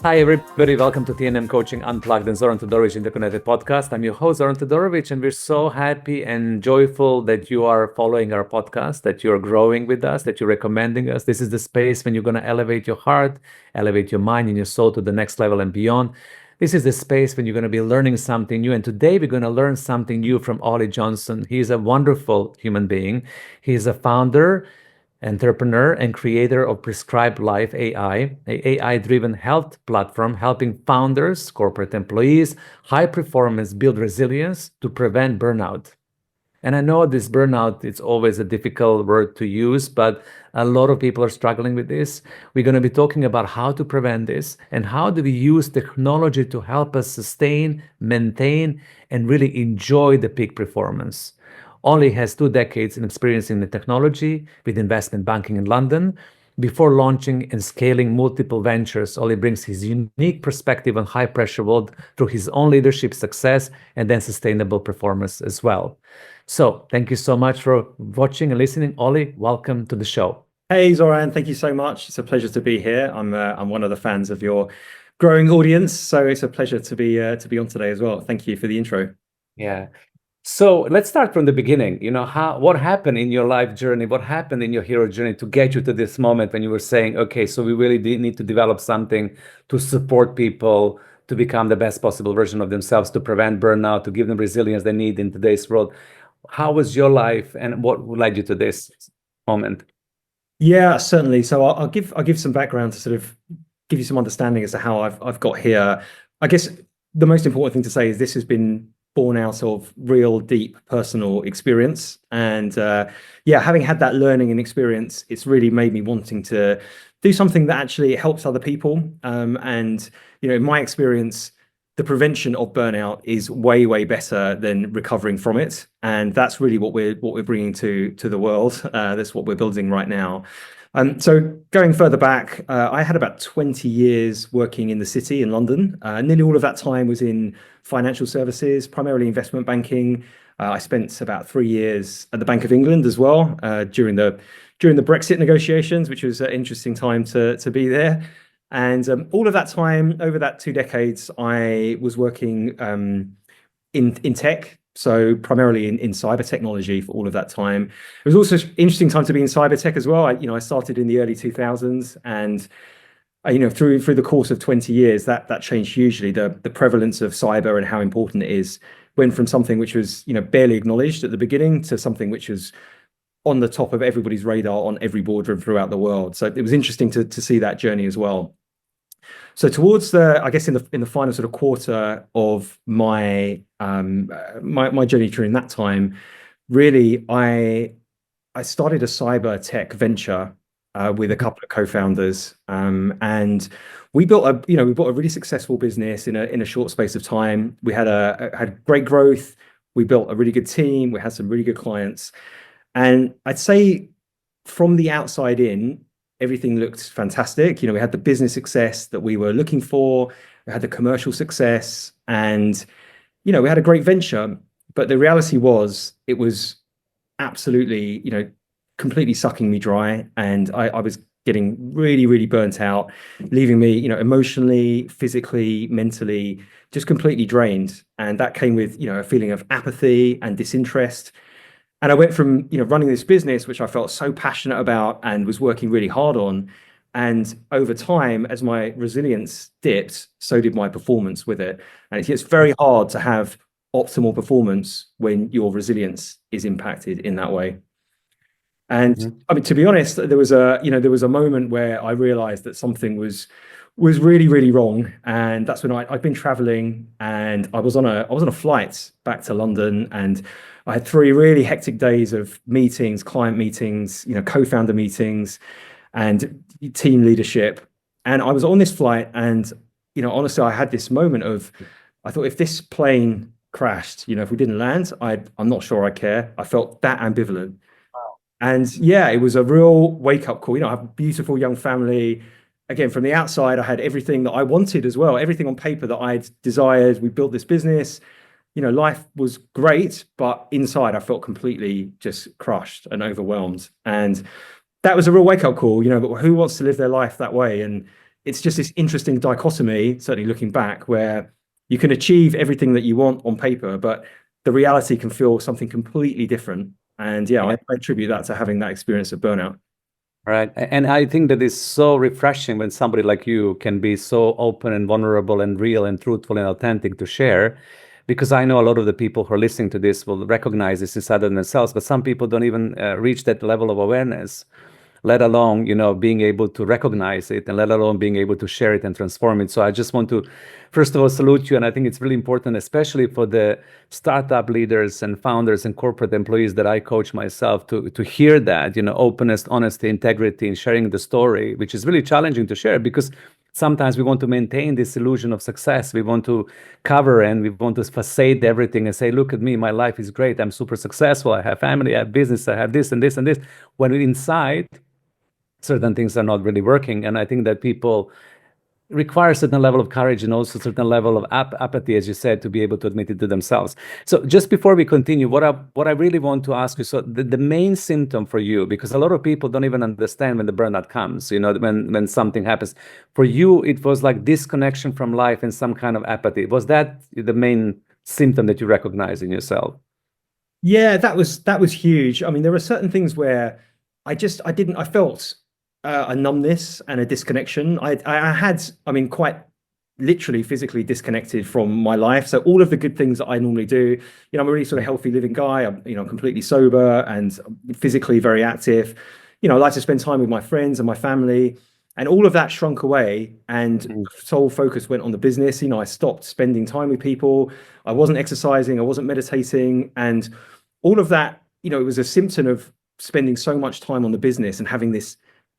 Hi, everybody. Welcome to TNM Coaching Unplugged and Zoran Todorovic Interconnected Podcast. I'm your host, Zoran Todorovic, and we're so happy and joyful that you are following our podcast, that you're growing with us, that you're recommending us. This is the space when you're going to elevate your heart, elevate your mind and your soul to the next level and beyond. This is the space when you're going to be learning something new. And today we're going to learn something new from Oli Johnson. He's a wonderful human being. He's a founder, entrepreneur, and creator of PrescribeLife.ai, an AI-driven health platform helping founders, corporate employees, high performance build resilience to prevent burnout. And I know this burnout, it's always a difficult word to use, but a lot of people are struggling with this. We're going to be talking about how to prevent this and how do we use technology to help us sustain, maintain, and really enjoy the peak performance. Oli has 2 decades in experience in the technology with investment banking in London. Before launching and scaling multiple ventures, Oli brings his unique perspective on high-pressure world through his own leadership success and then sustainable performance as well. So thank you so much for watching and listening. Oli, welcome to the show. Hey, Zoran, thank you so much. It's a pleasure to be here. I'm one of the fans of your growing audience, so it's a pleasure to be on today as well. Thank you for the intro. Yeah. So let's start from the beginning. What happened in your life journey? What happened in your hero journey to get you to this moment when you were saying, okay, so we really need to develop something to support people to become the best possible version of themselves, to prevent burnout, to give them resilience they need in today's world. How was your life and what led you to this moment? Yeah, certainly. So I'll give some background to sort of give you some understanding as to how I've got here. I guess the most important thing to say is this has been born out of real deep personal experience, and having had that learning and experience, it's really made me wanting to do something that actually helps other people. And in my experience, the prevention of burnout is way better than recovering from it, and that's really what we're bringing to the world. That's what we're building right now. So going further back, I had about 20 years working in the city in London. Nearly all of that time was in financial services, primarily investment banking. I spent about 3 years at the Bank of England as well, during the Brexit negotiations, which was an interesting time to be there. And all of that time, over that 2 decades, I was working in tech. So primarily in cyber technology for all of that time. It was also an interesting time to be in cyber tech as well. I started in the early 2000s, and through the course of 20 years, that changed hugely. The prevalence of cyber and how important it is went from something which was barely acknowledged at the beginning to something which was on the top of everybody's radar on every boardroom throughout the world. So it was interesting to see that journey as well. So towards I guess in the final sort of quarter of my my journey during that time, really I started a cyber tech venture with a couple of co-founders, and we built a really successful business in a short space of time. We had great growth. We built a really good team. We had some really good clients, and I'd say from the outside in, everything looked fantastic. We had the business success that we were looking for. We had the commercial success, and we had a great venture. But the reality was, it was absolutely, completely sucking me dry, and I was getting really burnt out, leaving me, emotionally, physically, mentally, just completely drained. And that came with, a feeling of apathy and disinterest. And I went from, running this business, which I felt so passionate about and was working really hard on. And over time, as my resilience dipped, so did my performance with it. And it's very hard to have optimal performance when your resilience is impacted in that way. And I mean, to be honest, there was a moment where I realized that something was really wrong. And that's when I'd been traveling, and I was on a flight back to London, and I had 3 really hectic days of meetings, client meetings, co-founder meetings, and team leadership. And I was on this flight, and honestly, I had this moment of, I thought, if this plane crashed, if we didn't land, I'm not sure I care. I felt that ambivalent. Wow. And yeah, it was a real wake-up call. I have a beautiful young family. Again, from the outside, I had everything that I wanted as well, everything on paper that I'd desired. We built this business. Life was great, but inside I felt completely just crushed and overwhelmed. And that was a real wake-up call, but who wants to live their life that way? And it's just this interesting dichotomy, certainly looking back, where you can achieve everything that you want on paper, but the reality can feel something completely different. And yeah, I attribute that to having that experience of burnout. Right. And I think that is so refreshing when somebody like you can be so open and vulnerable and real and truthful and authentic to share. Because I know a lot of the people who are listening to this will recognize this inside of themselves, but some people don't even reach that level of awareness, let alone, being able to recognize it, and let alone being able to share it and transform it. So I just want to, first of all, salute you. And I think it's really important, especially for the startup leaders and founders and corporate employees that I coach myself, to hear that, openness, honesty, integrity, and sharing the story, which is really challenging to share, because sometimes we want to maintain this illusion of success. We want to cover and we want to facade everything and say, look at me, my life is great. I'm super successful. I have family, I have business, I have this and this and this. When inside, certain things are not really working. And I think that people require a certain level of courage and also a certain level of apathy, as you said, to be able to admit it to themselves. So just before we continue, what I really want to ask you, so the main symptom for you, because a lot of people don't even understand when the burnout comes, when something happens. For you, it was like disconnection from life and some kind of apathy. Was that the main symptom that you recognize in yourself? Yeah, that was huge. I mean, there were certain things where I felt a numbness and a disconnection. I had, I mean, quite literally physically disconnected from my life. So all of the good things that I normally do, I'm a really sort of healthy living guy. I'm, completely sober and physically very active. I like to spend time with my friends and my family, and all of that shrunk away, and sole focus went on the business. I stopped spending time with people. I wasn't exercising. I wasn't meditating, and all of that, it was a symptom of spending so much time on the business and having this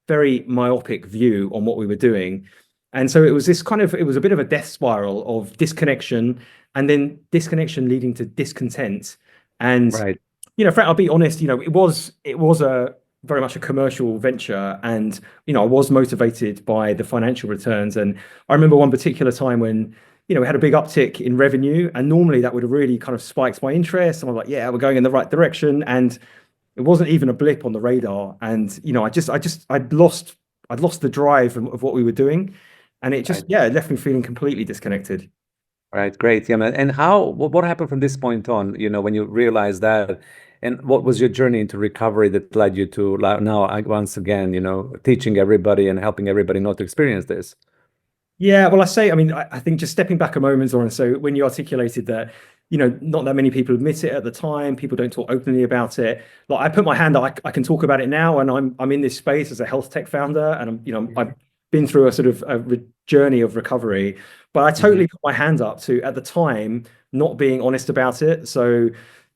very myopic view on what we were doing. And so it was a bit of a death spiral of disconnection, and then disconnection leading to discontent. And, Right. Frank, I'll be honest, it was a very much a commercial venture. And, I was motivated by the financial returns. And I remember one particular time when, we had a big uptick in revenue, and normally that would have really kind of spiked my interest. And I'm like, yeah, we're going in the right direction. And it wasn't even a blip on the radar. And, I'd lost the drive of what we were doing. And it just, it left me feeling completely disconnected. Right, great. Yeah, man. And what happened from this point on, when you realized that, and what was your journey into recovery that led you to now, once again, teaching everybody and helping everybody not to experience this? Yeah, well, I think just stepping back a moment, Zoran, so when you articulated that, not that many people admit it at the time, people don't talk openly about it. Like, I put my hand up, I can talk about it now, and I'm in this space as a health tech founder, and I've been through a sort of journey of recovery, but I totally put my hand up to, at the time, not being honest about it. So,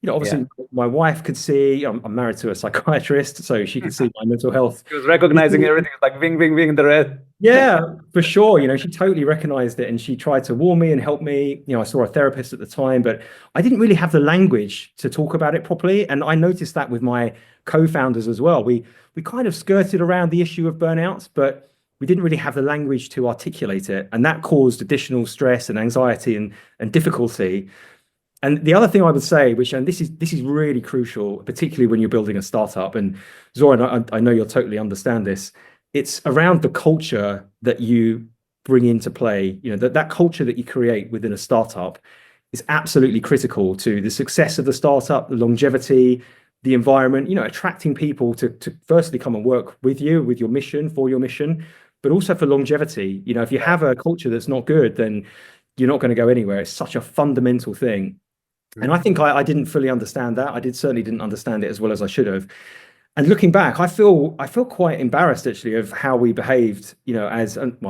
obviously my wife could see, I'm married to a psychiatrist, so she could see my mental health. She was recognizing everything, like bing, bing, bing, the red. Yeah, for sure. She totally recognized it, and she tried to warn me and help me. I saw a therapist at the time, but I didn't really have the language to talk about it properly. And I noticed that with my co-founders as well. We kind of skirted around the issue of burnout, but we didn't really have the language to articulate it. And that caused additional stress and anxiety and difficulty. And the other thing I would say, and this is really crucial, particularly when you're building a startup, and Zoran, I know you'll totally understand this, it's around the culture that you bring into play. That culture that you create within a startup is absolutely critical to the success of the startup, the longevity, the environment, attracting people to firstly come and work with you, with your mission, for your mission, but also for longevity. If you have a culture that's not good, then you're not going to go anywhere. It's such a fundamental thing. And I think I didn't fully understand that. Certainly didn't understand it as well as I should have. And looking back, I feel quite embarrassed actually of how we behaved, I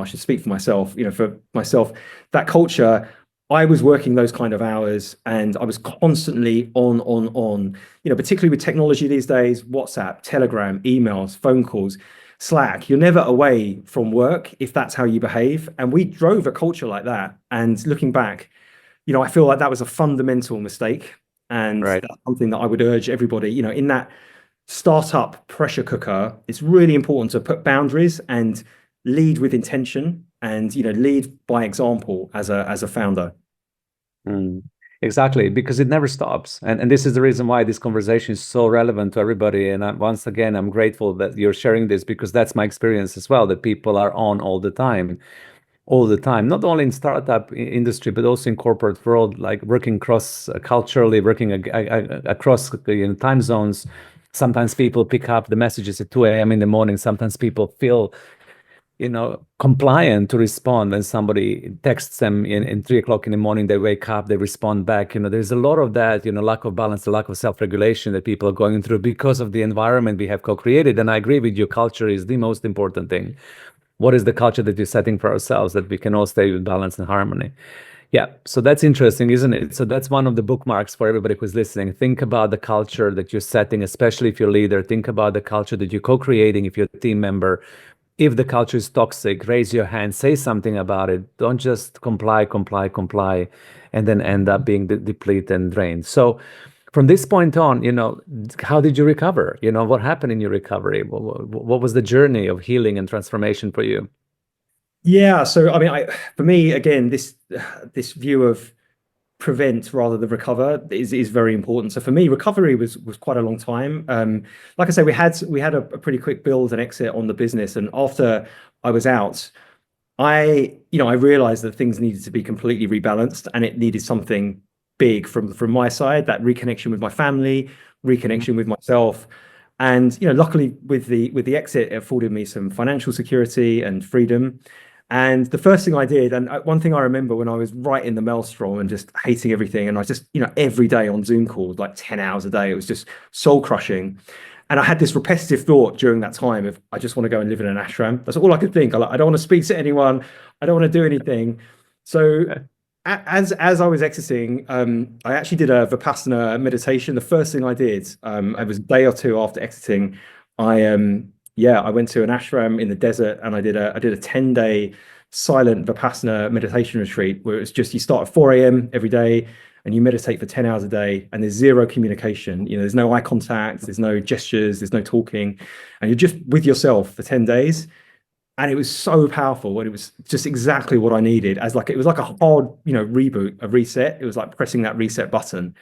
should speak for myself, that culture. I was working those kind of hours, and I was constantly on, particularly with technology these days, WhatsApp, Telegram, emails, phone calls, Slack. You're never away from work if that's how you behave. And we drove a culture like that. And looking back, I feel like that was a fundamental mistake. And that's something that I would urge everybody, in that startup pressure cooker, it's really important to put boundaries and lead with intention, and lead by example as a founder. Exactly, because it never stops. And this is the reason why this conversation is so relevant to everybody. And once again, I'm grateful that you're sharing this because that's my experience as well, that people are on all the time, not only in startup industry, but also in corporate world, like working cross culturally, working across time zones. Sometimes people pick up the messages at 2 a.m. in the morning. Sometimes people feel compliant to respond when somebody texts them in 3 o'clock in the morning. They wake up, they respond back. There's a lot of that, lack of balance, the lack of self-regulation that people are going through because of the environment we have co-created. And I agree with you, culture is the most important thing. What is the culture that you're setting for ourselves that we can all stay with balance and harmony? Yeah, so that's interesting, isn't it? So that's one of the bookmarks for everybody who's listening. Think about the culture that you're setting, especially if you're a leader. Think about the culture that you're co-creating if you're a team member. If the culture is toxic, raise your hand, say something about it. Don't just comply, and then end up being depleted and drained. So from this point on, how did you recover? What happened in your recovery? What was the journey of healing and transformation for you? Yeah, so I mean, for me, again, this view of prevent rather than recover is very important. So for me, recovery was quite a long time. Like I say, we had a pretty quick build and exit on the business, and after I was out, I realized that things needed to be completely rebalanced, and it needed something big from my side, that reconnection with my family, reconnection with myself. And luckily with the exit, it afforded me some financial security and freedom. And the first thing I did, and one thing I remember when I was right in the maelstrom and just hating everything, and I was just, every day on Zoom calls, like 10 hours a day, it was just soul crushing. And I had this repetitive thought during that time of, I just want to go and live in an ashram. That's all I could think. I don't want to speak to anyone. I don't want to do anything. So as I was exiting, I actually did a Vipassana meditation. The first thing I did, it was a day or two after exiting. I went to an ashram in the desert, and I did a 10-day silent Vipassana meditation retreat where it's just, you start at 4 a.m. every day and you meditate for 10 hours a day, and there's zero communication. There's no eye contact, there's no gestures, there's no talking, and you're just with yourself for 10 days. And it was so powerful, and it was just exactly what I needed. It was like a hard, reboot, a reset. It was like pressing that reset button.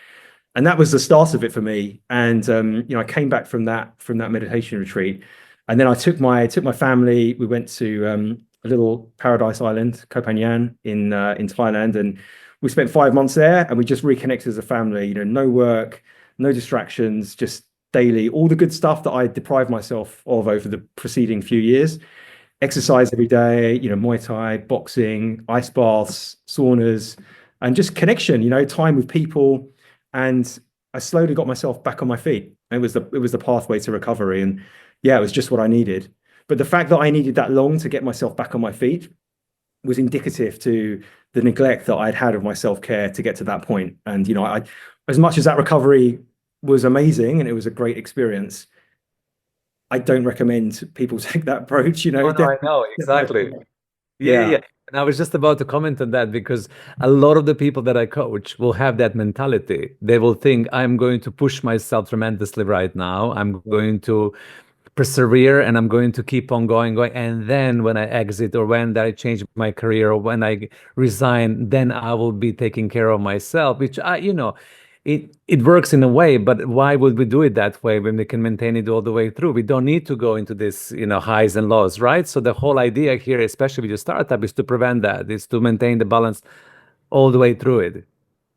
And that was the start of it for me. And I came back from that meditation retreat, and then I took my family. We went to a little paradise island, Koh Phangan in Thailand, and we spent 5 months there, and we just reconnected as a family. No work, no distractions, just daily, all the good stuff that I deprived myself of over the preceding few years. Exercise every day, Muay Thai, boxing, ice baths, saunas, and just connection, time with people. And I slowly got myself back on my feet. It was the pathway to recovery. And yeah, it was just what I needed. But the fact that I needed that long to get myself back on my feet was indicative to the neglect that I'd had of my self-care to get to that point. And, as much as that recovery was amazing and it was a great experience, I don't recommend people take that approach, Oh, no, I know, exactly. Yeah, Yeah. yeah. And I was just about to comment on that because a lot of the people that I coach will have that mentality. They will think, I'm going to push myself tremendously right now. I'm going to persevere and I'm going to keep on going. And then when I exit or when I change my career or when I resign, then I will be taking care of myself, which it works in a way, but why would we do it that way when we can maintain it all the way through? We don't need to go into this, highs and lows, right? So the whole idea here, especially with your startup, is to prevent that, is to maintain the balance all the way through it.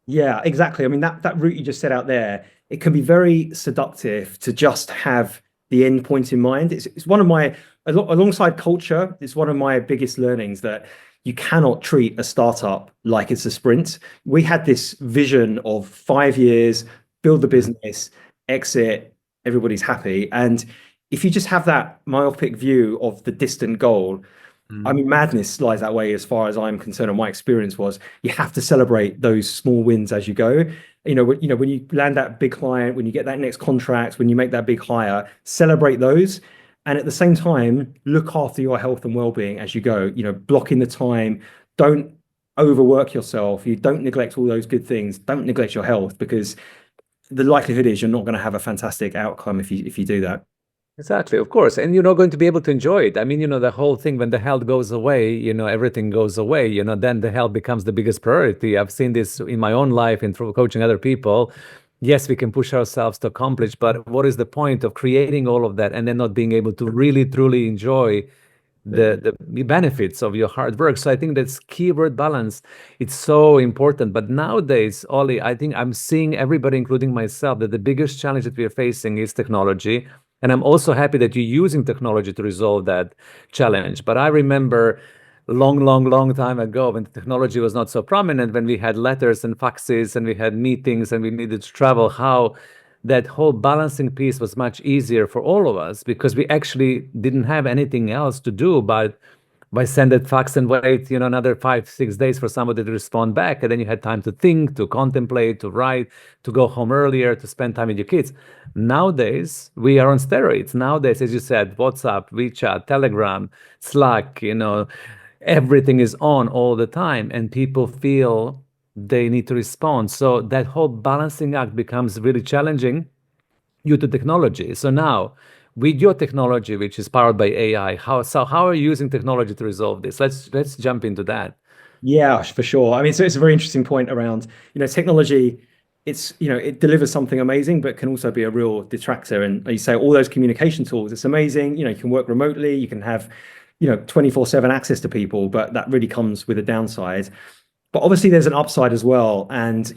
Yeah, exactly. I mean, that route you just set out there, it can be very seductive to just have the end point in mind. It's one of my, alongside culture, it's one of my biggest learnings that you cannot treat a startup like it's a sprint. We had this vision of 5 years, build the business, exit, everybody's happy. And if you just have that myopic view of the distant goal, I mean, madness lies that way as far as I'm concerned, and my experience was you have to celebrate those small wins as you go. When you land that big client, when you get that next contract, when you make that big hire, celebrate those. And at the same time, look after your health and well-being as you go, blocking the time. Don't overwork yourself. You don't neglect all those good things. Don't neglect your health, because the likelihood is you're not going to have a fantastic outcome if you do that. Exactly, of course. And you're not going to be able to enjoy it. I mean, the whole thing, when the health goes away, everything goes away, then the health becomes the biggest priority. I've seen this in my own life and through coaching other people. Yes, we can push ourselves to accomplish, but what is the point of creating all of that and then not being able to really, truly enjoy the benefits of your hard work? So I think that's keyword balance. It's so important. But nowadays, Oli, I think I'm seeing everybody, including myself, that the biggest challenge that we are facing is technology. And I'm also happy that you're using technology to resolve that challenge. But I remember long, long, long time ago when technology was not so prominent, when we had letters and faxes and we had meetings and we needed to travel, how that whole balancing piece was much easier for all of us because we actually didn't have anything else to do but by send that fax and wait, another 5, 6 days for somebody to respond back. And then you had time to think, to contemplate, to write, to go home earlier, to spend time with your kids. Nowadays, we are on steroids. Nowadays, as you said, WhatsApp, WeChat, Telegram, Slack, everything is on all the time and people feel they need to respond. So that whole balancing act becomes really challenging due to technology. So now, with your technology, which is powered by AI, how are you using technology to resolve this? Let's jump into that. Yeah, for sure. I mean, so it's a very interesting point around, technology. It's, it delivers something amazing, but can also be a real detractor. And you say all those communication tools, it's amazing. You can work remotely, you can have, 24/7 access to people, but that really comes with a downside. But obviously there's an upside as well. And,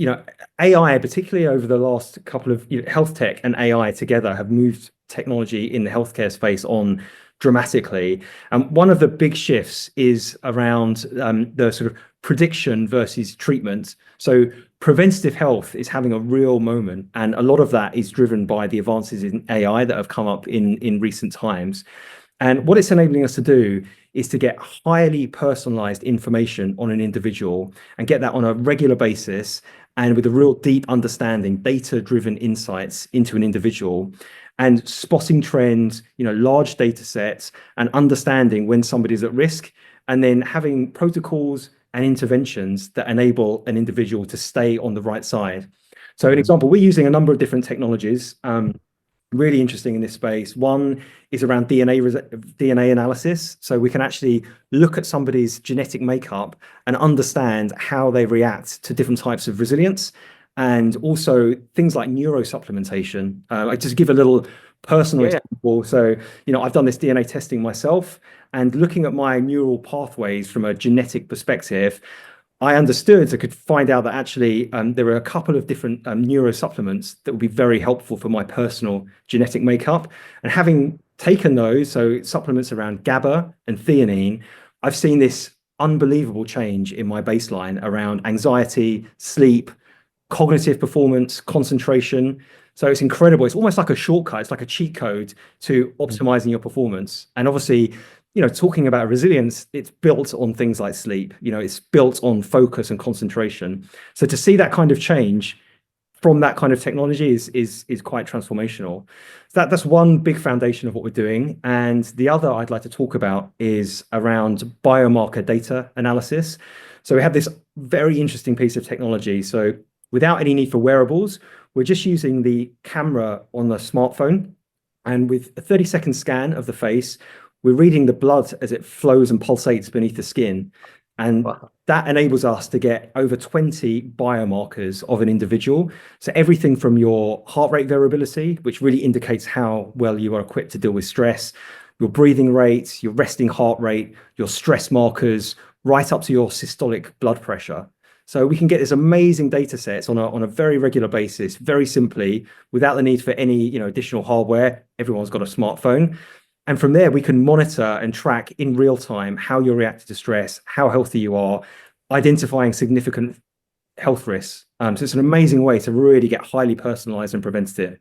AI, particularly over the last couple of, health tech and AI together have moved technology in the healthcare space on dramatically. And one of the big shifts is around the sort of prediction versus treatment. So preventative health is having a real moment. And a lot of that is driven by the advances in AI that have come up in recent times. And what it's enabling us to do is to get highly personalized information on an individual and get that on a regular basis and with a real deep understanding, data-driven insights into an individual and spotting trends, large data sets and understanding when somebody's at risk and then having protocols and interventions that enable an individual to stay on the right side. So an example, we're using a number of different technologies. Really interesting in this space. One is around DNA analysis. So we can actually look at somebody's genetic makeup and understand how they react to different types of resilience and also things like neurosupplementation. I just give a little personal example. So, I've done this DNA testing myself and looking at my neural pathways from a genetic perspective, I understood, I could find out that actually there were a couple of different neurosupplements that would be very helpful for my personal genetic makeup. And having taken those, so supplements around GABA and theanine, I've seen this unbelievable change in my baseline around anxiety, sleep, cognitive performance, concentration. So it's incredible. It's almost like a shortcut. It's like a cheat code to optimizing your performance. And obviously, talking about resilience, it's built on things like sleep. It's built on focus and concentration. So to see that kind of change from that kind of technology is quite transformational. So that's one big foundation of what we're doing. And the other I'd like to talk about is around biomarker data analysis. So we have this very interesting piece of technology. So without any need for wearables, we're just using the camera on the smartphone. And with a 30-second scan of the face, we're reading the blood as it flows and pulsates beneath the skin. And that enables us to get over 20 biomarkers of an individual. So everything from your heart rate variability, which really indicates how well you are equipped to deal with stress, your breathing rates, your resting heart rate, your stress markers, right up to your systolic blood pressure. So we can get this amazing data sets on a very regular basis, very simply, without the need for any additional hardware. Everyone's got a smartphone. And from there, we can monitor and track in real time how you're reacting to stress, how healthy you are, identifying significant health risks. So it's an amazing way to really get highly personalized and preventative.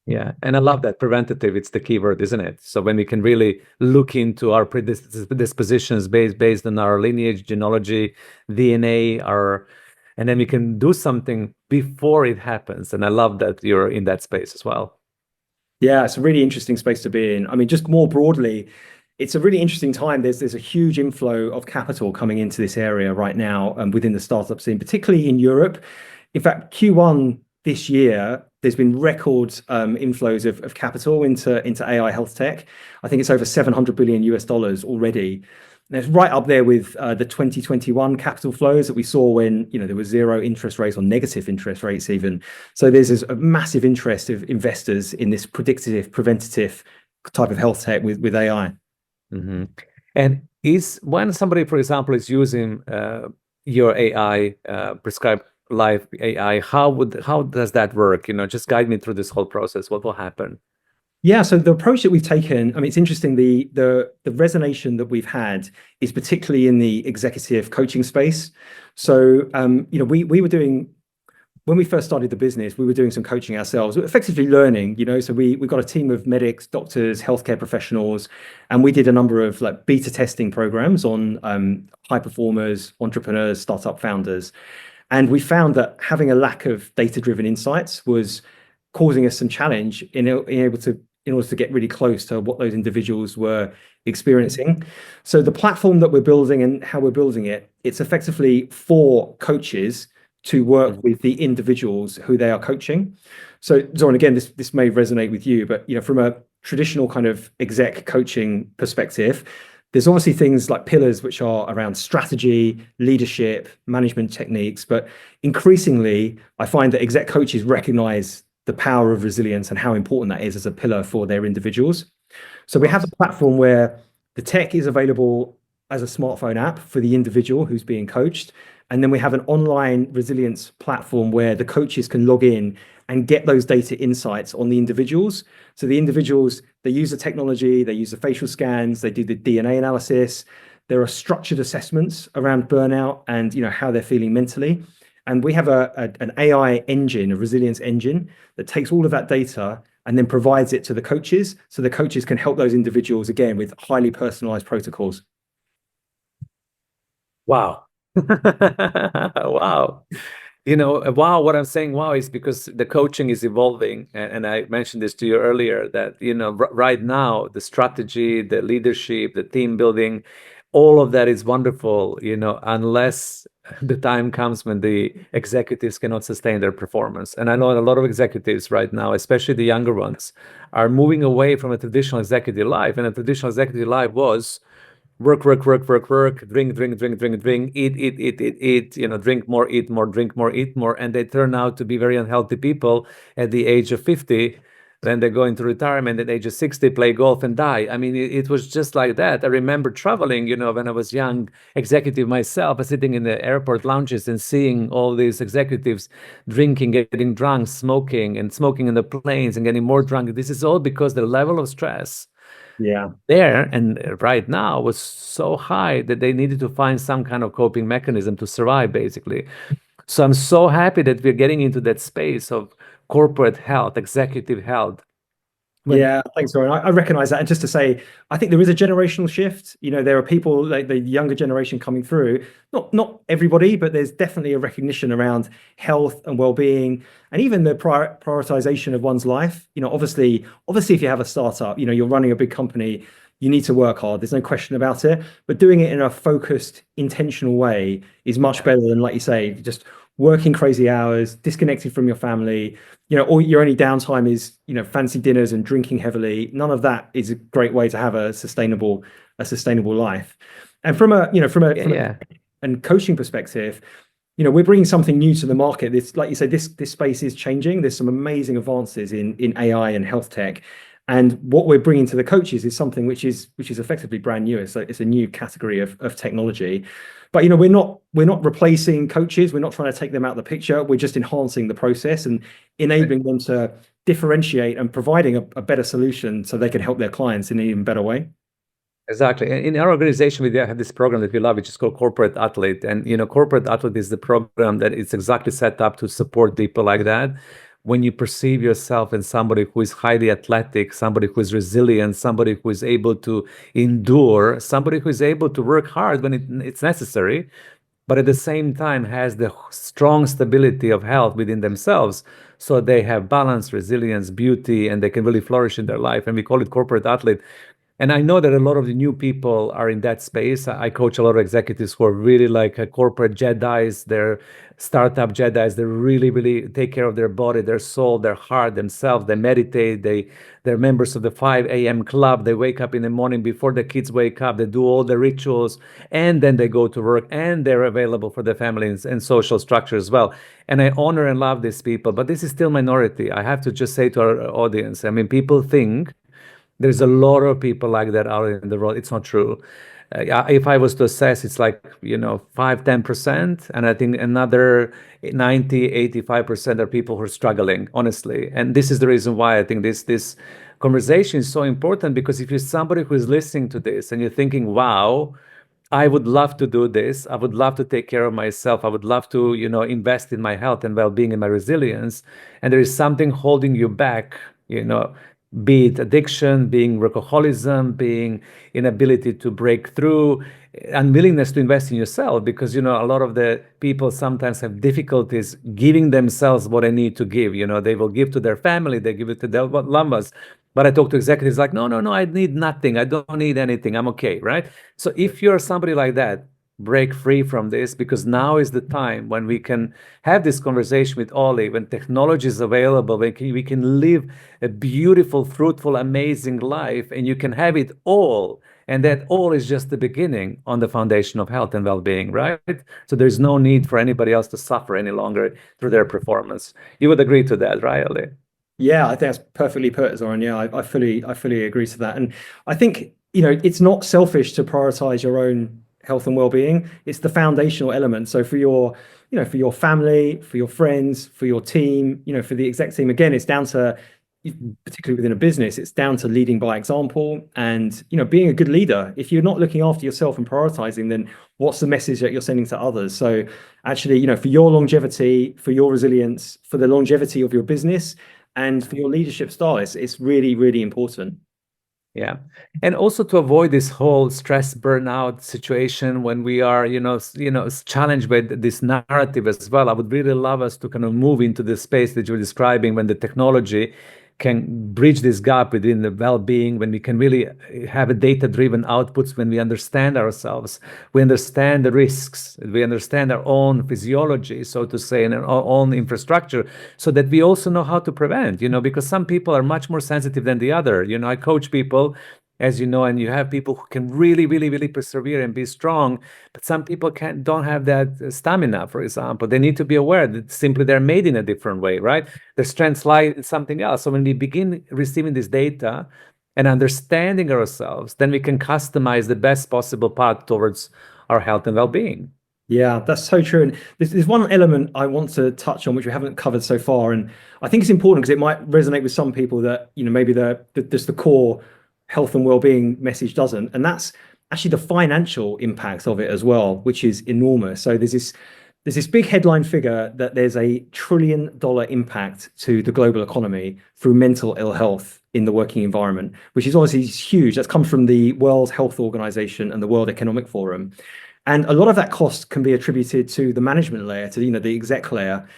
Yeah, and I love that preventative. It's the key word, isn't it? So when we can really look into our predispositions based on our lineage, genealogy, DNA, and then we can do something before it happens. And I love that you're in that space as well. Yeah, it's a really interesting space to be in. I mean, just more broadly, it's a really interesting time. There's a huge inflow of capital coming into this area right now within the startup scene, particularly in Europe. In fact, Q1 this year, there's been record inflows of capital into AI health tech. I think it's over 700 billion US dollars already. And it's right up there with the 2021 capital flows that we saw when there was zero interest rates or negative interest rates even. So there's a massive interest of investors in this predictive, preventative type of health tech with AI. Mm-hmm. And when somebody, for example, is using your AI, PrescribeLife.ai, how does that work? Just guide me through this whole process. What will happen? Yeah, so the approach that we've taken, I mean, it's interesting. The resonation that we've had is particularly in the executive coaching space. So, we were doing, when we first started the business, we were doing some coaching ourselves, effectively learning. So we got a team of medics, doctors, healthcare professionals, and we did a number of like beta testing programs on high performers, entrepreneurs, startup founders. And we found that having a lack of data-driven insights was causing us some challenge in order to get really close to what those individuals were experiencing. So the platform that we're building and how we're building it, it's effectively for coaches to work with the individuals who they are coaching. So Zoran, again, this may resonate with you, but from a traditional kind of exec coaching perspective, there's obviously things like pillars which are around strategy, leadership, management techniques, but increasingly I find that exec coaches recognize the power of resilience and how important that is as a pillar for their individuals. So we have a platform where the tech is available as a smartphone app for the individual who's being coached. And then we have an online resilience platform where the coaches can log in and get those data insights on the individuals. So the individuals, they use the technology, they use the facial scans, they do the DNA analysis. There are structured assessments around burnout and how they're feeling mentally. And we have an AI engine, a resilience engine that takes all of that data and then provides it to the coaches, so the coaches can help those individuals again with highly personalized protocols. Wow. Wow. Wow, what I'm saying wow is because the coaching is evolving. And I mentioned this to you earlier that, right now, the strategy, the leadership, the team building, all of that is wonderful, unless the time comes when the executives cannot sustain their performance. And I know a lot of executives right now, especially the younger ones, are moving away from a traditional executive life. And a traditional executive life was work, drink, eat, drink more, eat more, drink more, eat more. And they turn out to be very unhealthy people at the age of 50. Then they go into retirement at the age of 60, play golf and die. I mean, it was just like that. I remember traveling, when I was young executive myself, sitting in the airport lounges and seeing all these executives drinking, getting drunk, smoking in the planes and getting more drunk. This is all because the level of stress there and right now was so high that they needed to find some kind of coping mechanism to survive, basically. So I'm so happy that we're getting into that space of corporate health, executive health. Yeah, thanks, Zoran. I recognize that. And just to say, I think there is a generational shift. There are people like the younger generation coming through, not everybody, but there's definitely a recognition around health and well-being and even the prioritization of one's life. Obviously, if you have a startup, you're running a big company, you need to work hard. There's no question about it. But doing it in a focused, intentional way is much better than, like you say, just working crazy hours, disconnected from your family, all your only downtime is, fancy dinners and drinking heavily. None of that is a great way to have a sustainable life. And from a coaching perspective, we're bringing something new to the market. This, like you say, this space is changing. There's some amazing advances in AI and health tech. And what we're bringing to the coaches is something which is effectively brand new. So it's a new category of technology. But we're not replacing coaches. We're not trying to take them out of the picture. We're just enhancing the process and enabling them to differentiate and providing a better solution so they can help their clients in an even better way. Exactly. In our organization, we have this program that we love, which is called Corporate Athlete. And, Corporate Athlete is the program that is exactly set up to support people like that. When you perceive yourself as somebody who is highly athletic, somebody who is resilient, somebody who is able to endure, somebody who is able to work hard when it's necessary, but at the same time has the strong stability of health within themselves. So they have balance, resilience, beauty, and they can really flourish in their life. And we call it Corporate Athlete. And I know that a lot of the new people are in that space. I coach a lot of executives who are really like corporate Jedis. They're startup Jedis. They really, really take care of their body, their soul, their heart, themselves. They meditate. They're members of the 5 a.m. club. They wake up in the morning before the kids wake up. They do all the rituals, and then they go to work, and they're available for the families and social structure as well. And I honor and love these people, but this is still minority. I have to just say to our audience, I mean, people think there's a lot of people like that out in the world. It's not true. If I was to assess, it's like, 5, 10%. And I think another 90, 85% are people who are struggling, honestly. And this is the reason why I think this conversation is so important, because if you're somebody who is listening to this and you're thinking, wow, I would love to do this. I would love to take care of myself. I would love to, invest in my health and well-being and my resilience. And there is something holding you back, be it addiction, being workaholism, being inability to break through, unwillingness to invest in yourself, because, a lot of the people sometimes have difficulties giving themselves what they need to give. They will give to their family, they give it to their loved ones. But I talk to executives like, no, no, no, I need nothing. I don't need anything. I'm okay, right? So if you're somebody like that, break free from this, because now is the time when we can have this conversation with Oli, when technology is available, we can live a beautiful, fruitful, amazing life, and you can have it all. And that all is just the beginning on the foundation of health and well-being, right? So there's no need for anybody else to suffer any longer through their performance. You would agree to that, right, Oli? Yeah, I think that's perfectly put, Zoran. Yeah, I fully agree to that. And I think, it's not selfish to prioritize your own health and well-being. It's the foundational element. So for your family, for your friends, for your team, for the exec team, again, it's down to, particularly within a business, it's down to leading by example and, being a good leader. If you're not looking after yourself and prioritizing, then what's the message that you're sending to others? So actually, for your longevity, for your resilience, for the longevity of your business, and for your leadership style, it's really, really important. Yeah. And also to avoid this whole stress burnout situation when we are, challenged by this narrative as well. I would really love us to kind of move into the space that you're describing, when the technology can bridge this gap within the well-being, when we can really have a data-driven outputs, when we understand ourselves, we understand the risks, we understand our own physiology, so to say, and our own infrastructure, so that we also know how to prevent, because some people are much more sensitive than the other. I coach people, as you know, and you have people who can really, really, really persevere and be strong, but some people don't have that stamina, for example. They need to be aware that simply they're made in a different way, right? Their strengths lie in something else. So when we begin receiving this data and understanding ourselves, then we can customize the best possible path towards our health and well-being. Yeah, that's so true. And there's one element I want to touch on, which we haven't covered so far. And I think it's important because it might resonate with some people that, maybe just the core health and well-being message doesn't. And that's actually the financial impact of it as well, which is enormous. So there's this big headline figure that there's $1 trillion impact to the global economy through mental ill health in the working environment, which is obviously huge. That's come from the World Health Organization and the World Economic Forum. And a lot of that cost can be attributed to the management layer, to, the exec layer.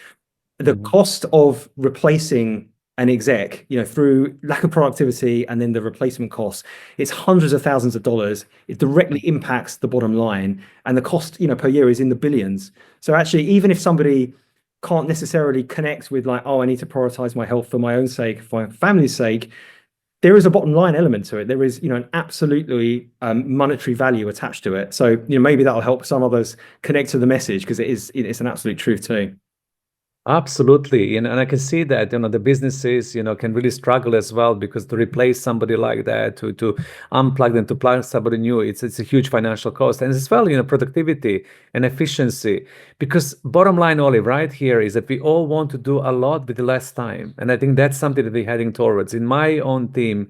The cost of replacing an exec, through lack of productivity and then the replacement costs, it's hundreds of thousands of dollars. It directly impacts the bottom line. And the cost, per year is in the billions. So actually, even if somebody can't necessarily connect with like, oh, I need to prioritize my health for my own sake, for my family's sake, there is a bottom line element to it. There is, an absolutely monetary value attached to it. So, maybe that'll help some others connect to the message, because it's an absolute truth too. Absolutely. And I can see that, the businesses, can really struggle as well, because to replace somebody like that, to unplug them, to plug somebody new, it's a huge financial cost. And as well, productivity and efficiency. Because bottom line, Oli, right here is that we all want to do a lot with less time. And I think that's something that we're heading towards. In my own team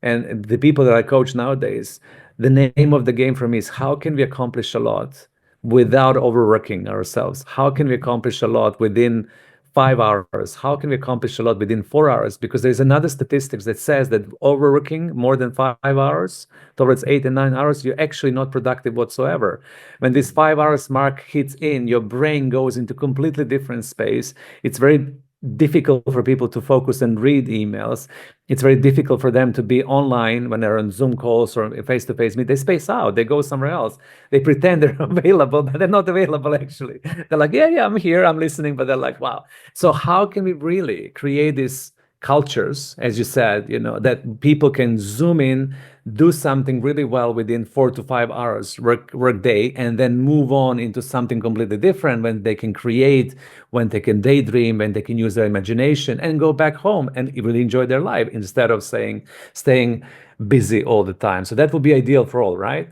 and the people that I coach nowadays, the name of the game for me is, how can we accomplish a lot without overworking ourselves? How can we accomplish a lot within 5 hours? How can we accomplish a lot within 4 hours? Because there's another statistics that says that overworking more than 5 hours, towards 8 and 9 hours, you're actually not productive whatsoever. When this 5 hours mark hits in, your brain goes into completely different space. It's very difficult for people to focus and read emails. It's very difficult for them to be online when they're on Zoom calls or face-to-face meet. They space out. They go somewhere else. They pretend they're available, but they're not available actually. They're like, yeah, I'm here, I'm listening, but they're like, wow. So how can we really create these cultures, as you said, that people can zoom in, do something really well within 4 to 5 hours work day, and then move on into something completely different when they can create, when they can daydream, when they can use their imagination and go back home and really enjoy their life instead of staying busy all the time. So that would be ideal for all, right?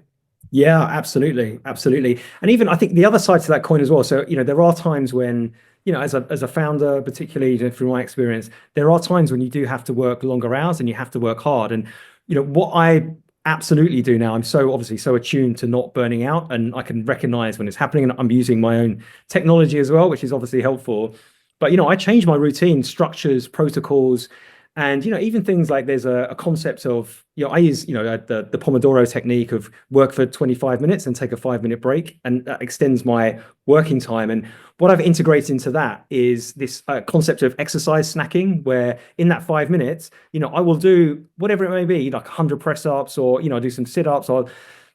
Yeah, absolutely, absolutely. And even I think the other side to that coin as well. So, there are times when, as a founder, particularly through my experience, there are times when you do have to work longer hours and you have to work hard. And, what I absolutely do now, I'm obviously so attuned to not burning out, and I can recognize when it's happening, and I'm using my own technology as well, which is obviously helpful. But, I change my routine, structures, protocols. And even things like there's a concept of I use the Pomodoro technique of work for 25 minutes and take a 5-minute break, and that extends my working time. And what I've integrated into that is this concept of exercise snacking, where in that 5 minutes, I will do whatever it may be, like 100 press ups, or I do some sit ups, or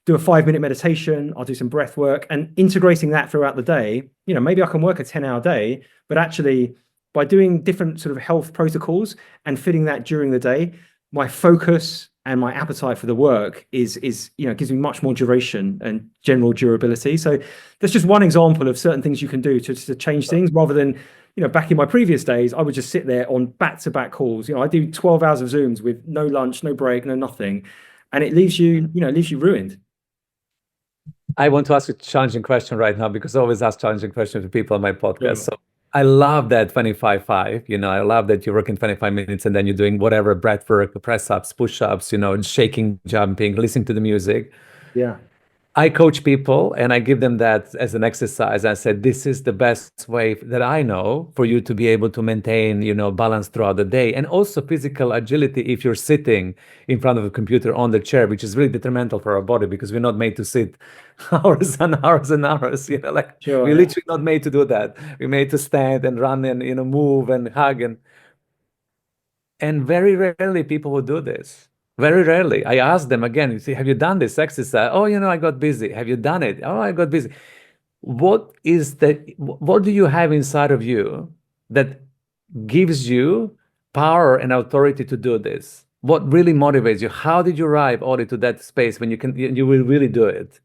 do a 5-minute meditation, I'll do some breath work, and integrating that throughout the day. Maybe I can work a 10-hour day, but actually, by doing different sort of health protocols and fitting that during the day, my focus and my appetite for the work is gives me much more duration and general durability. So that's just one example of certain things you can do to change things, rather than, back in my previous days, I would just sit there on back-to-back calls. I do 12 hours of Zooms with no lunch, no break, no nothing. And it leaves you ruined. I want to ask a challenging question right now, because I always ask challenging questions to people on my podcast. Sure. So I love that 25-5. I love that you're working 25 minutes and then you're doing whatever, breath work, press ups, push ups, shaking, jumping, listening to the music. Yeah. I coach people and I give them that as an exercise. I said, this is the best way that I know for you to be able to maintain, balance throughout the day, and also physical agility if you're sitting in front of a computer on the chair, which is really detrimental for our body because we're not made to sit hours and hours and hours. Sure, We're yeah. literally not made to do that. We're made to stand and run and, move and hug, and very rarely people will do this. Very rarely. I ask them again, you see, have you done this exercise? Oh, I got busy. Have you done it? Oh, I got busy. What do you have inside of you that gives you power and authority to do this? What really motivates you? How did you arrive, Oli, to that space when you will really do it?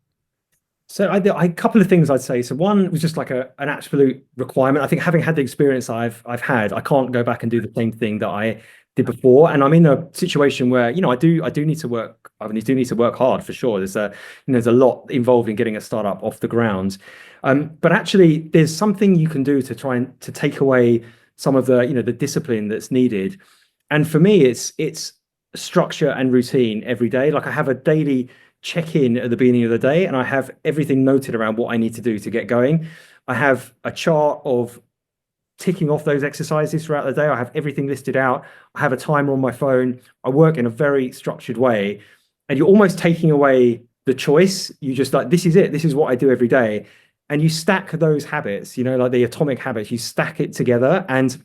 So a couple of things I'd say. So one was just like an absolute requirement. I think having had the experience I've had, I can't go back and do the same thing that I did before. And I'm in a situation where, I do need to work. I do need to work hard for sure. There's a lot involved in getting a startup off the ground. But actually there's something you can do to try and to take away some of the, the discipline that's needed. And for me, it's structure and routine every day. Like I have a daily check-in at the beginning of the day, and I have everything noted around what I need to do to get going. I have a chart of ticking off those exercises throughout the day. I have everything listed out. I have a timer on my phone. I work in a very structured way, and you're almost taking away the choice. You just like, this is it. This is what I do every day. And you stack those habits, like the atomic habits, you stack it together, and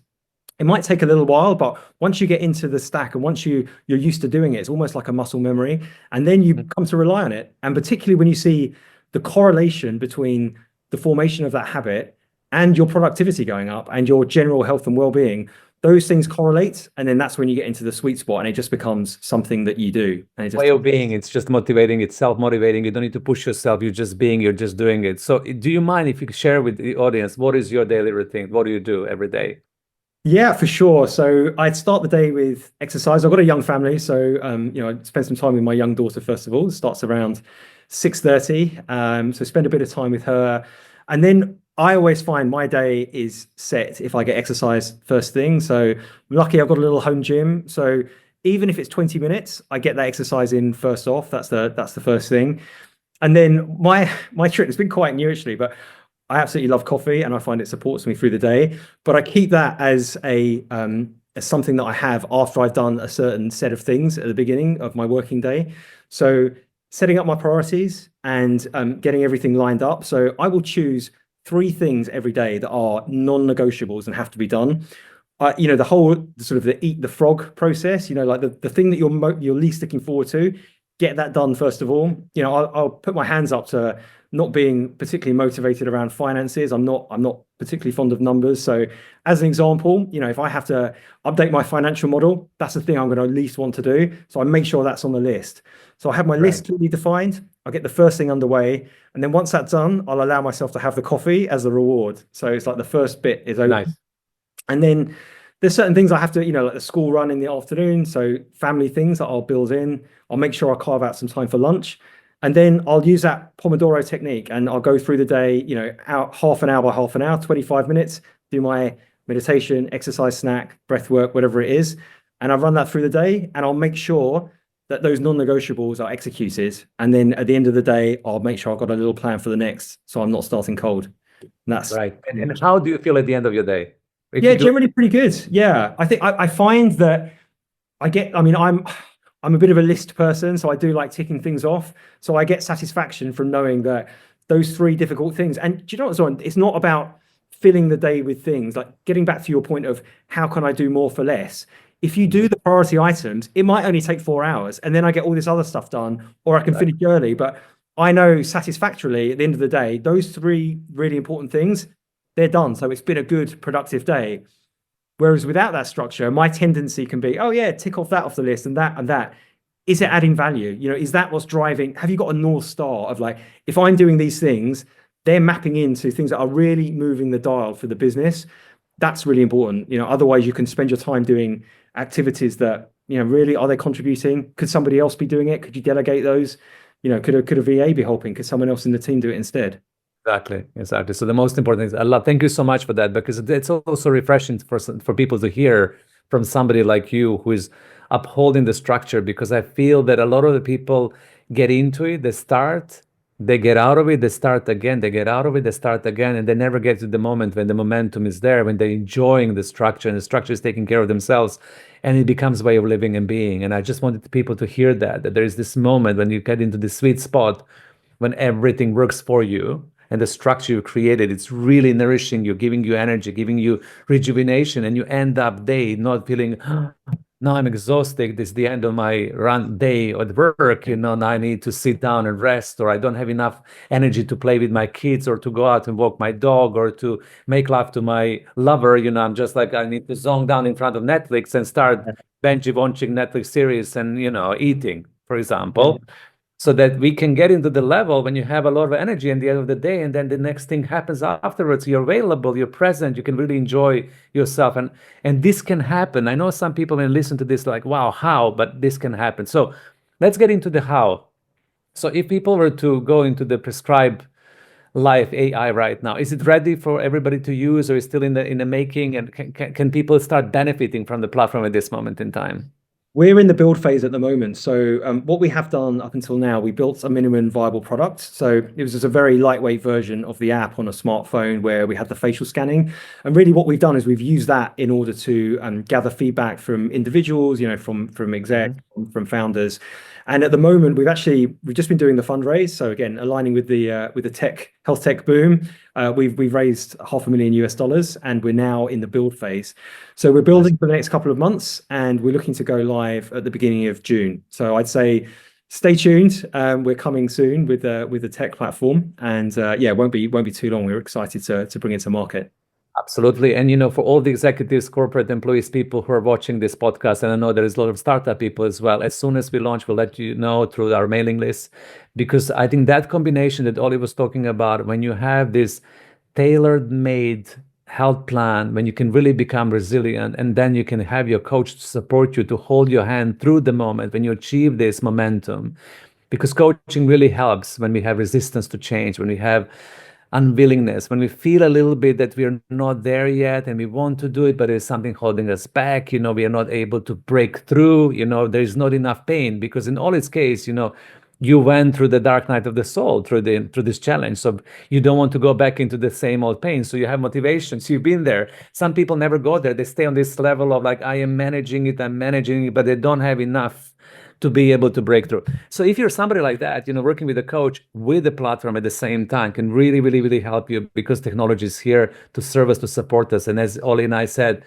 it might take a little while, but once you get into the stack and once you're used to doing it, it's almost like a muscle memory. And then you come to rely on it. And particularly when you see the correlation between the formation of that habit and your productivity going up and your general health and well-being, those things correlate. And then that's when you get into the sweet spot and it just becomes something that you do. And it just Way of being, it's just motivating, it's self-motivating. You don't need to push yourself. You're just being, you're just doing it. So do you mind if you could share with the audience, what is your daily routine? What do you do every day? Yeah, for sure. So I'd start the day with exercise. I've got a young family, so I spend some time with my young daughter first of all. It starts around 6:30. So spend a bit of time with her, and then I always find my day is set if I get exercise first thing. So I'm lucky I've got a little home gym. So even if it's 20 minutes, I get that exercise in first off. That's the first thing. And then my trick has been quite new actually, but I absolutely love coffee and I find it supports me through the day. But I keep that as as something that I have after I've done a certain set of things at the beginning of my working day. So setting up my priorities and getting everything lined up. So I will choose 3 things every day that are non-negotiables and have to be done. the whole sort of the eat the frog process, like the thing that you're least looking forward to, get that done first of all. I'll put my hands up to not being particularly motivated around finances. I'm not particularly fond of numbers. So as an example, if I have to update my financial model, that's the thing I'm going to least want to do. So I make sure that's on the list. So I have my list clearly defined. I'll get the first thing underway. And then once that's done, I'll allow myself to have the coffee as the reward. So it's like the first bit is over. Nice. And then there's certain things I have to, like the school run in the afternoon. So family things that I'll build in. I'll make sure I carve out some time for lunch. And then I'll use that Pomodoro technique and I'll go through the day, out half an hour by half an hour, 25 minutes, do my meditation, exercise, snack, breath work, whatever it is. And I run that through the day and I'll make sure that those non-negotiables are executed. And then at the end of the day, I'll make sure I've got a little plan for the next. So I'm not starting cold. And that's right. And how do you feel at the end of your day? Generally pretty good. Yeah. I think I find that I'm a bit of a list person, so I do like ticking things off. So I get satisfaction from knowing that those 3 difficult things. And do you know what's on? It's not about filling the day with things. Like getting back to your point of how can I do more for less? If you do the priority items, it might only take 4 hours, and then I get all this other stuff done, or I can finish early. But I know satisfactorily at the end of the day, those 3 really important things, they're done. So it's been a good, productive day. Whereas without that structure, my tendency can be, oh yeah, tick off that off the list and that and that. Is it adding value? Is that what's driving? Have you got a North Star of like, if I'm doing these things, they're mapping into things that are really moving the dial for the business. That's really important. Otherwise you can spend your time doing activities that, really, are they contributing? Could somebody else be doing it? Could you delegate those? Could a VA be helping? Could someone else in the team do it instead? Exactly. So the most important thing, Allah, thank you so much for that, because it's also refreshing for people to hear from somebody like you who is upholding the structure, because I feel that a lot of the people get into it, they start, they get out of it, they start again, they get out of it, they start again, and they never get to the moment when the momentum is there, when they're enjoying the structure and the structure is taking care of themselves, and it becomes a way of living and being. And I just wanted people to hear that there is this moment when you get into the sweet spot, when everything works for you. And the structure you created, it's really nourishing you, giving you energy, giving you rejuvenation, and you end up day not feeling, oh, now I'm exhausted, this is the end of my day at work, now I need to sit down and rest, or I don't have enough energy to play with my kids, or to go out and walk my dog, or to make love to my lover. I'm just like, I need to zone down in front of Netflix and start binge watching Netflix series and, eating, for example. So that we can get into the level when you have a lot of energy at the end of the day, and then the next thing happens afterwards. You're available, you're present, you can really enjoy yourself. And this can happen. I know some people may listen to this like, wow, how? But this can happen. So let's get into the how. So if people were to go into the PrescribeLife.ai right now, is it ready for everybody to use, or is it still in the making? And can people start benefiting from the platform at this moment in time? We're in the build phase at the moment. So what we have done up until now, we built a minimum viable product. So it was just a very lightweight version of the app on a smartphone where we had the facial scanning. And really what we've done is we've used that in order to gather feedback from individuals, from exec, from founders. And at the moment, we've just been doing the fundraise. So again, aligning with the health tech boom, we've raised $500,000 and we're now in the build phase. So we're building for the next couple of months, and we're looking to go live at the beginning of June. So I'd say stay tuned. We're coming soon with the tech platform, and it won't be too long. We're excited to bring it to market. Absolutely. And, for all the executives, corporate employees, people who are watching this podcast, and I know there is a lot of startup people as well, as soon as we launch, we'll let you know through our mailing list, because I think that combination that Oli was talking about, when you have this tailor-made health plan, when you can really become resilient, and then you can have your coach to support you, to hold your hand through the moment when you achieve this momentum, because coaching really helps when we have resistance to change, when we have unwillingness, when we feel a little bit that we're not there yet and we want to do it, but there's something holding us back, we are not able to break through, there's not enough pain, because in Oli's case, you went through the dark night of the soul through this challenge. So you don't want to go back into the same old pain. So you have motivation. So you've been there. Some people never go there. They stay on this level of like, I am managing it, but they don't have enough to be able to break through. So if you're somebody like that, working with a coach with the platform at the same time can really, really, really help you, because technology is here to serve us, to support us. And as Oli and I said,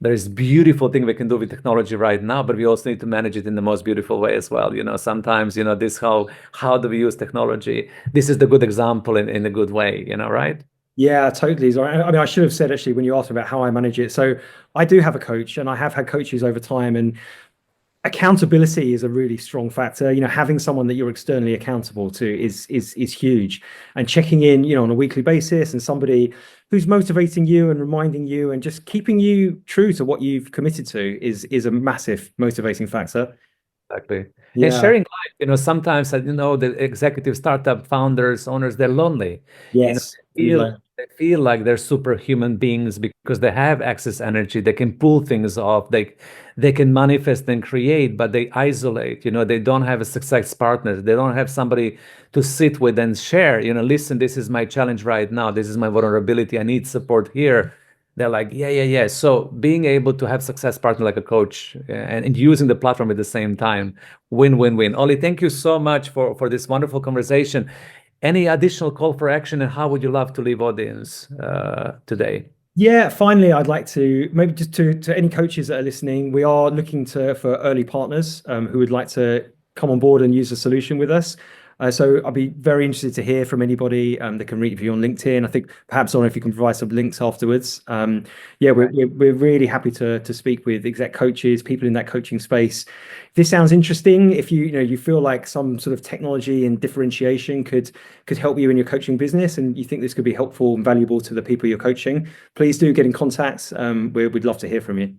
There's beautiful thing we can do with technology right now, but we also need to manage it in the most beautiful way as well. Sometimes, this how do we use technology? This is the good example in a good way, right? Yeah, totally. So, I mean, I should have said actually when you asked about how I manage it. So I do have a coach, and I have had coaches over time, and accountability is a really strong factor. Having someone that you're externally accountable to is huge, and checking in, on a weekly basis, and somebody who's motivating you and reminding you and just keeping you true to what you've committed to is a massive motivating factor. Exactly. And Yeah. sharing life, sometimes, the executive startup founders, owners, they're lonely. Yes. They feel like they're superhuman beings because they have excess energy. They can pull things off. They can manifest and create, but they isolate. They don't have a success partner. They don't have somebody to sit with and share. Listen, this is my challenge right now. This is my vulnerability. I need support here. They're like, yeah, yeah, yeah. So being able to have success partner like a coach and using the platform at the same time, win, win, win. Oli, thank you so much for this wonderful conversation. Any additional call for action, and how would you love to leave audience today? Yeah, finally, I'd like to maybe just to any coaches that are listening, we are looking for early partners who would like to come on board and use the solution with us. So I'd be very interested to hear from anybody that can reach you on LinkedIn. I think perhaps on if you can provide some links afterwards. Yeah, we're really happy to speak with exec coaches, people in that coaching space. If this sounds interesting, if you feel like some sort of technology and differentiation could help you in your coaching business, and you think this could be helpful and valuable to the people you're coaching, please do get in contact. We'd love to hear from you.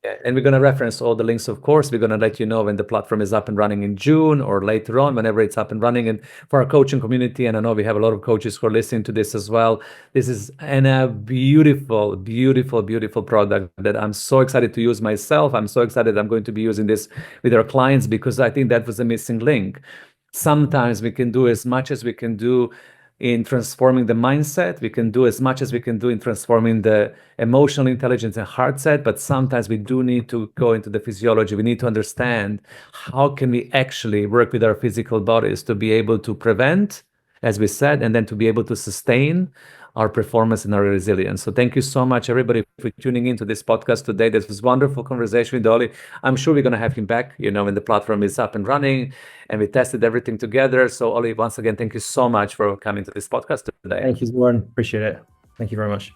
Yeah, and we're going to reference all the links, of course. We're going to let you know when the platform is up and running in June or later on, whenever it's up and running. And for our coaching community, and I know we have a lot of coaches who are listening to this as well, this is a beautiful, beautiful, beautiful product that I'm so excited to use myself. I'm so excited I'm going to be using this with our clients because I think that was a missing link. Sometimes we can do as much as we can do in transforming the mindset. We can do as much as we can do in transforming the emotional intelligence and heart set, but sometimes we do need to go into the physiology. We need to understand how can we actually work with our physical bodies to be able to prevent, as we said, and then to be able to sustain our performance and our resilience. So thank you so much, everybody, for tuning into this podcast today. This was wonderful conversation with Oli. I'm sure we're going to have him back, when the platform is up and running and we tested everything together. So Oli, once again, thank you so much for coming to this podcast today. Thank you, Warren. Appreciate it. Thank you very much.